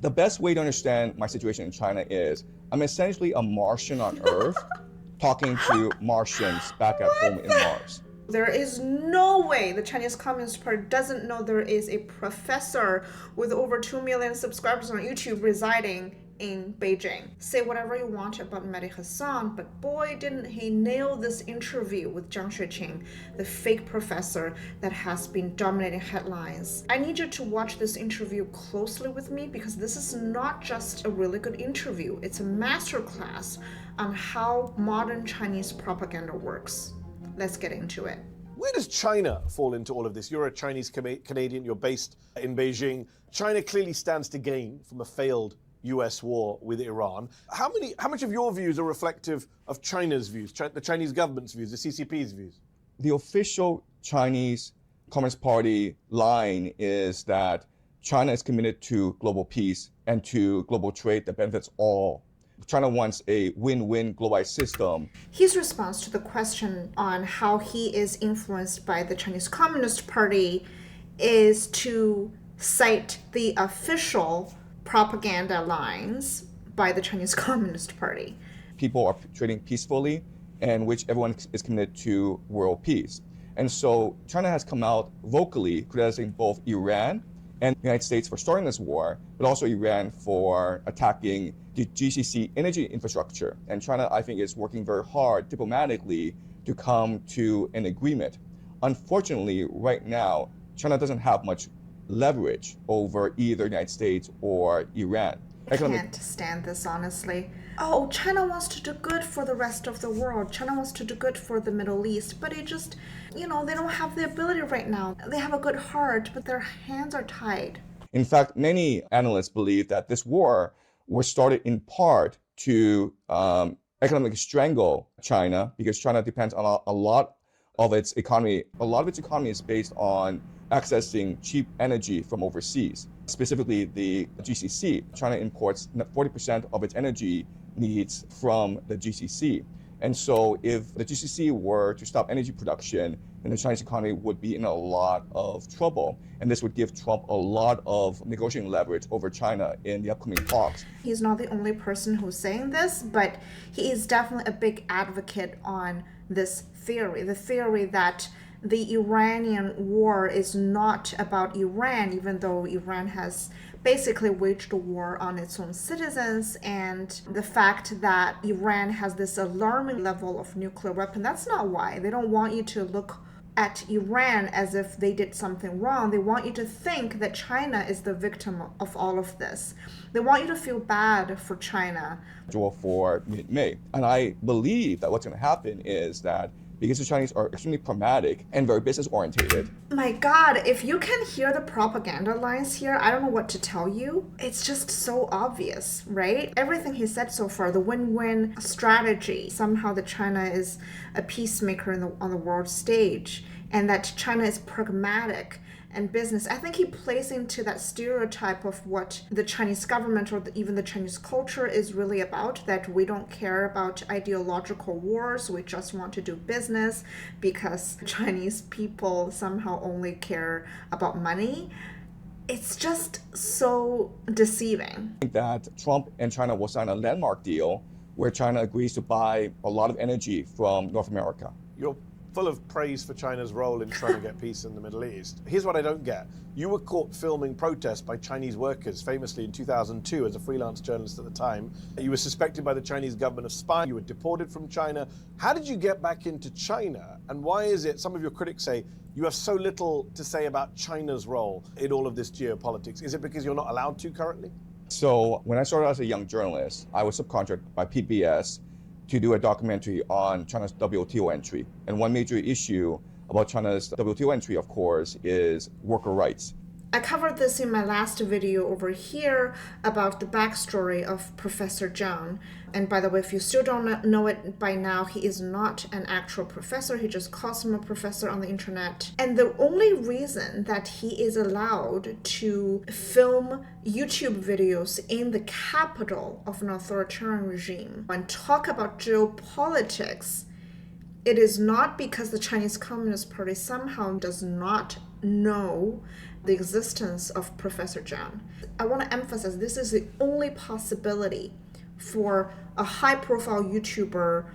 The best way to understand my situation in China is I'm essentially a Martian on Earth talking to Martians back at home in Mars. There is no way the Chinese Communist Party doesn't know there is a professor with over 2 million subscribers on YouTube residing in Beijing. Say whatever you want about Mehdi Hassan, but boy, didn't he nail this interview with Jiang Xueqin, the fake professor that has been dominating headlines. I need you to watch this interview closely with me because this is not just a really good interview, it's a masterclass on how modern Chinese propaganda works. Let's get into it. Where does China fall into all of this? You're a Chinese Canadian, you're based in Beijing. China clearly stands to gain from a failed US war with Iran. How much of your views are reflective of China's views, the Chinese government's views, the CCP's views? The official Chinese Communist Party line is that China is committed to global peace and to global trade that benefits all. China wants a win-win globalized system. His response to the question on how he is influenced by the Chinese Communist Party is to cite the official propaganda lines by the Chinese Communist Party. People are trading peacefully, and which everyone is committed to world peace. And so China has come out vocally criticizing both Iran and the United States for starting this war, but also Iran for attacking the GCC energy infrastructure. And China, I think, is working very hard diplomatically to come to an agreement. Unfortunately, right now, China doesn't have much leverage over either the United States or Iran. I can't stand this, honestly. Oh, China wants to do good for the rest of the world. China wants to do good for the Middle East, but it just, they don't have the ability right now. They have a good heart, but their hands are tied. In fact, many analysts believe that this war was started in part to economically strangle China because China depends on a lot of its economy. A lot of its economy is based on accessing cheap energy from overseas, specifically the GCC. China imports 40% of its energy needs from the GCC. And so if the GCC were to stop energy production, then the Chinese economy would be in a lot of trouble. And this would give Trump a lot of negotiating leverage over China in the upcoming talks. He's not the only person who's saying this, but he is definitely a big advocate on this theory, the theory that the Iranian war is not about Iran, even though Iran has basically waged a war on its own citizens, and the fact that Iran has this alarming level of nuclear weapon, that's not why. They don't want you to look at Iran as if they did something wrong. They want you to think that China is the victim of all of this. They want you to feel bad for China. For mid-May. And I believe that what's going to happen is that because the Chinese are extremely pragmatic and very business-oriented. My God, if you can hear the propaganda lines here, I don't know what to tell you. It's just so obvious, right? Everything he said so far, the win-win strategy, somehow that China is a peacemaker on the world stage, and that China is pragmatic and business. I think he plays into that stereotype of what the Chinese government or even the Chinese culture is really about, that we don't care about ideological wars, we just want to do business because Chinese people somehow only care about money. It's just so deceiving. I think that Trump and China will sign a landmark deal where China agrees to buy a lot of energy from North America. You're full of praise for China's role in trying to get peace in the Middle East. Here's what I don't get. You were caught filming protests by Chinese workers, famously in 2002 as a freelance journalist at the time. You were suspected by the Chinese government of spying. You were deported from China. How did you get back into China? And why is it, some of your critics say, you have so little to say about China's role in all of this geopolitics? Is it because you're not allowed to currently? So when I started as a young journalist, I was subcontracted by PBS to do a documentary on China's WTO entry. And one major issue about China's WTO entry, of course, is worker rights. I covered this in my last video over here about the backstory of Professor Jiang. And by the way, if you still don't know it by now, he is not an actual professor. He just calls him a professor on the internet. And the only reason that he is allowed to film YouTube videos in the capital of an authoritarian regime and talk about geopolitics, it is not because the Chinese Communist Party somehow does not know the existence of Professor Jiang. I want to emphasize this is the only possibility for a high-profile YouTuber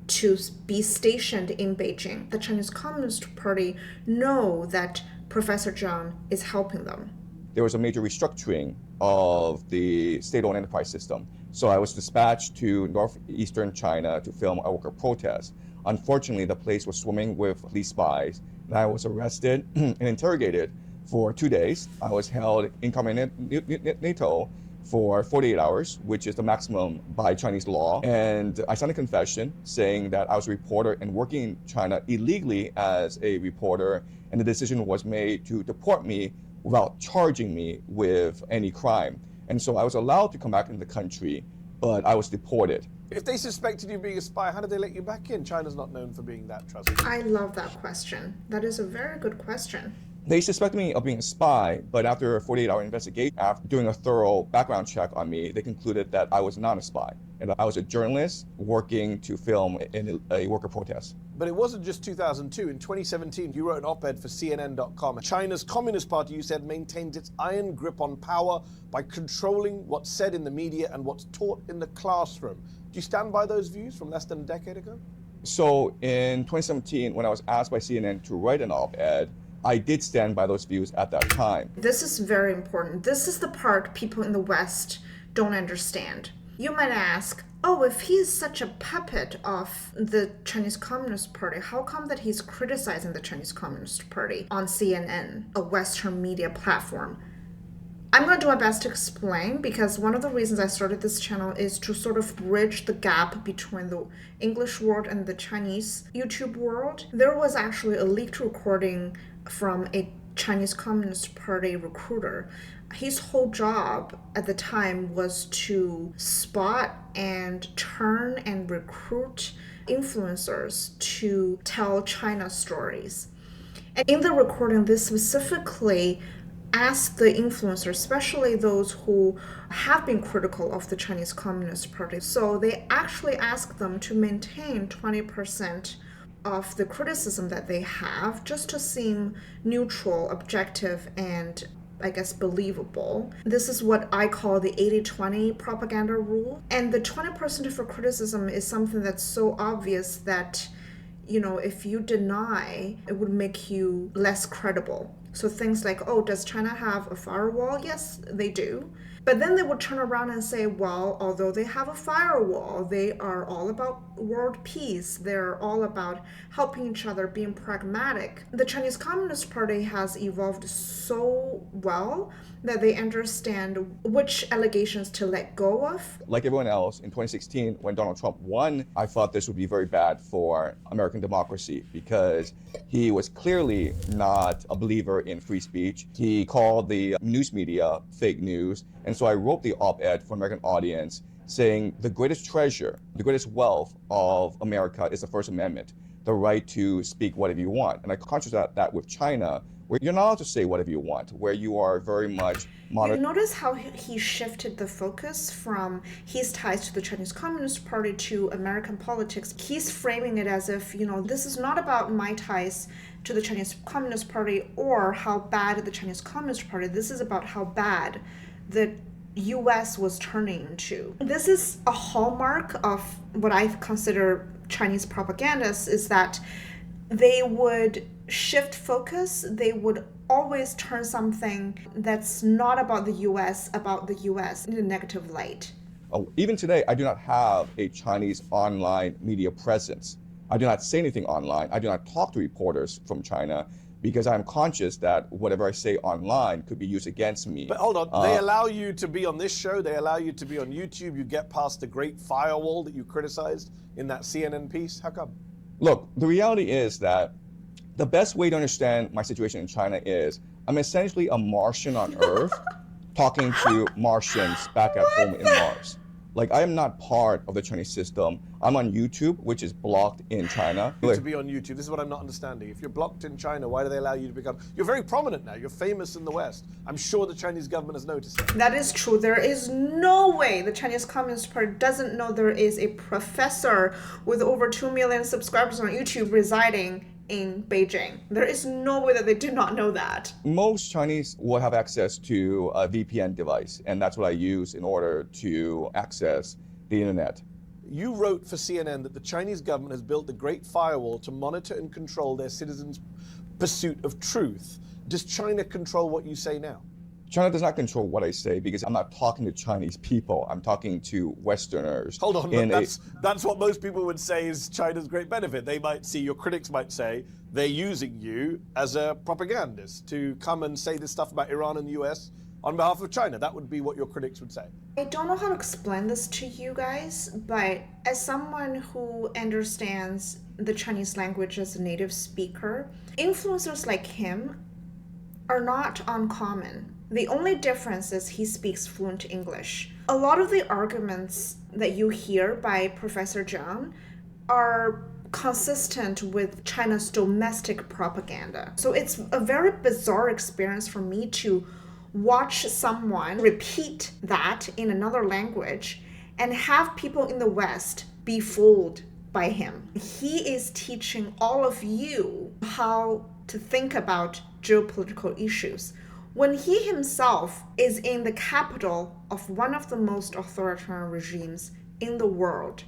to be stationed in Beijing. The Chinese Communist Party know that Professor Jiang is helping them. There was a major restructuring of the state-owned enterprise system. So I was dispatched to northeastern China to film a worker protest. Unfortunately, the place was swimming with police spies, and I was arrested and interrogated for 2 days. I was held incognito for 48 hours, which is the maximum by Chinese law. And I signed a confession saying that I was a reporter and working in China illegally as a reporter, and the decision was made to deport me without charging me with any crime. And so I was allowed to come back into the country, but I was deported. If they suspected you being a spy, how did they let you back in? China's not known for being that trustworthy. I love that question. That is a very good question. They suspected me of being a spy, but after a 48-hour investigation, after doing a thorough background check on me, they concluded that I was not a spy, and I was a journalist working to film in a worker protest. But it wasn't just 2002. In 2017, you wrote an op-ed for CNN.com. China's Communist Party, you said, maintains its iron grip on power by controlling what's said in the media and what's taught in the classroom. Do you stand by those views from less than a decade ago? So in 2017, when I was asked by CNN to write an op-ed, I did stand by those views at that time. This is very important. This is the part people in the West don't understand. You might ask, oh, if he's such a puppet of the Chinese Communist Party, how come that he's criticizing the Chinese Communist Party on CNN, a Western media platform? I'm going to do my best to explain, because one of the reasons I started this channel is to sort of bridge the gap between the English world and the Chinese YouTube world. There was actually a leaked recording from a Chinese Communist Party recruiter. His whole job at the time was to spot and turn and recruit influencers to tell China stories. And in the recording, this specifically asked the influencers, especially those who have been critical of the Chinese Communist Party. So they actually asked them to maintain 20% of the criticism that they have, just to seem neutral, objective, and I guess believable. This is what I call the 80-20 propaganda rule. And the 20% for criticism is something that's so obvious that, you know, if you deny, it would make you less credible. So things like, oh, does China have a firewall? Yes, they do. But then they would turn around and say, well, although they have a firewall, they are all about world peace. They're all about helping each other, being pragmatic. The Chinese Communist Party has evolved so well that they understand which allegations to let go of. Like everyone else, in 2016, when Donald Trump won, I thought this would be very bad for American democracy, because he was clearly not a believer in free speech. He called the news media fake news. And so I wrote the op-ed for American audience saying the greatest treasure, the greatest wealth of America is the First Amendment, the right to speak whatever you want. And I contrast that with China, where you're not allowed to say whatever you want, where you are very much You notice how he shifted the focus from his ties to the Chinese Communist Party to American politics. He's framing it as if, you know, this is not about my ties to the Chinese Communist Party or how bad the Chinese Communist Party. This is about how bad the US was turning into. This is a hallmark of what I consider Chinese propagandists, is that they would shift focus. They would always turn something that's not about the US in a negative light. Even today, I do not have a Chinese online media presence. I do not say anything online. I do not talk to reporters from China, because I'm conscious that whatever I say online could be used against me. But hold on, they allow you to be on this show, they allow you to be on YouTube, you get past the great firewall that you criticized in that CNN piece. How come? Look, the reality is that the best way to understand my situation in China is I'm essentially a Martian on Earth talking to Martians back at home in Mars. Like, I am not part of the Chinese system. I'm on YouTube, which is blocked in China. To be on YouTube, this is what I'm not understanding. If you're blocked in China, why do they allow you to become... You're very prominent now. You're famous in the West. I'm sure the Chinese government has noticed that. That is true. There is no way the Chinese Communist Party doesn't know there is a professor with over 2 million subscribers on YouTube residing in Beijing. There is no way that they do not know that. Most Chinese will have access to a VPN device, and that's what I use in order to access the internet. You wrote for CNN that the Chinese government has built the Great Firewall to monitor and control their citizens' pursuit of truth. Does China control what you say now? China does not control what I say because I'm not talking to Chinese people. I'm talking to Westerners. Hold on, but that's what most people would say is China's great benefit. They might see, your critics might say, they're using you as a propagandist to come and say this stuff about Iran and the US on behalf of China. That would be what your critics would say. I don't know how to explain this to you guys, but as someone who understands the Chinese language as a native speaker, influencers like him are not uncommon. The only difference is he speaks fluent English. A lot of the arguments that you hear by Professor Jiang are consistent with China's domestic propaganda. So it's a very bizarre experience for me to watch someone repeat that in another language and have people in the West be fooled by him. He is teaching all of you how to think about geopolitical issues when he himself is in the capital of one of the most authoritarian regimes in the world.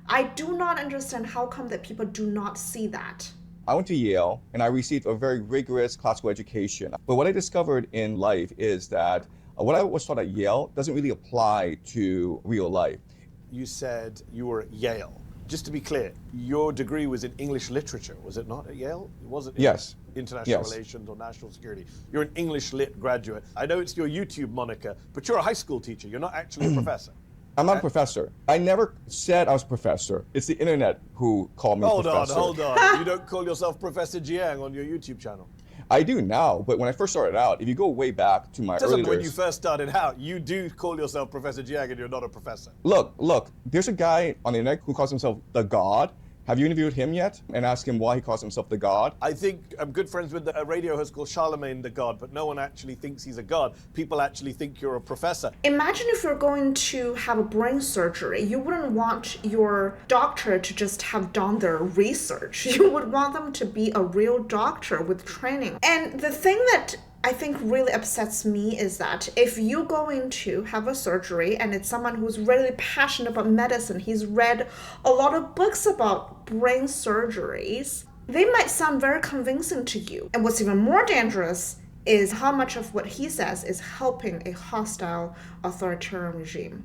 I do not understand how come that people do not see that. I went to Yale and I received a very rigorous classical education. But what I discovered in life is that what I was taught at Yale doesn't really apply to real life. You said you were at Yale. Just to be clear, your degree was in English literature, was it not at Yale? It wasn't in Yes. international Yes. relations or national security. You're an English lit graduate. I know it's your YouTube moniker, but you're a high school teacher. You're not actually a professor. I'm not a professor. I never said I was a professor. It's the internet who called me professor. Hold on. You don't call yourself Professor Jiang on your YouTube channel. I do now, but when I first started out, if you go way back to my early When days, you first started out, you do call yourself Professor Jiang and you're not a professor. look, there's a guy on the internet who calls himself the God. Have you interviewed him yet and asked him why he calls himself the God? I think I'm good friends with a radio host called Charlemagne the God, but no one actually thinks he's a god. People actually think you're a professor. Imagine if you're going to have a brain surgery. You wouldn't want your doctor to just have done their research. You would want them to be a real doctor with training. And the thing that I think really upsets me is that if you go in to have a surgery and it's someone who's really passionate about medicine, he's read a lot of books about brain surgeries, they might sound very convincing to you. And what's even more dangerous is how much of what he says is helping a hostile authoritarian regime.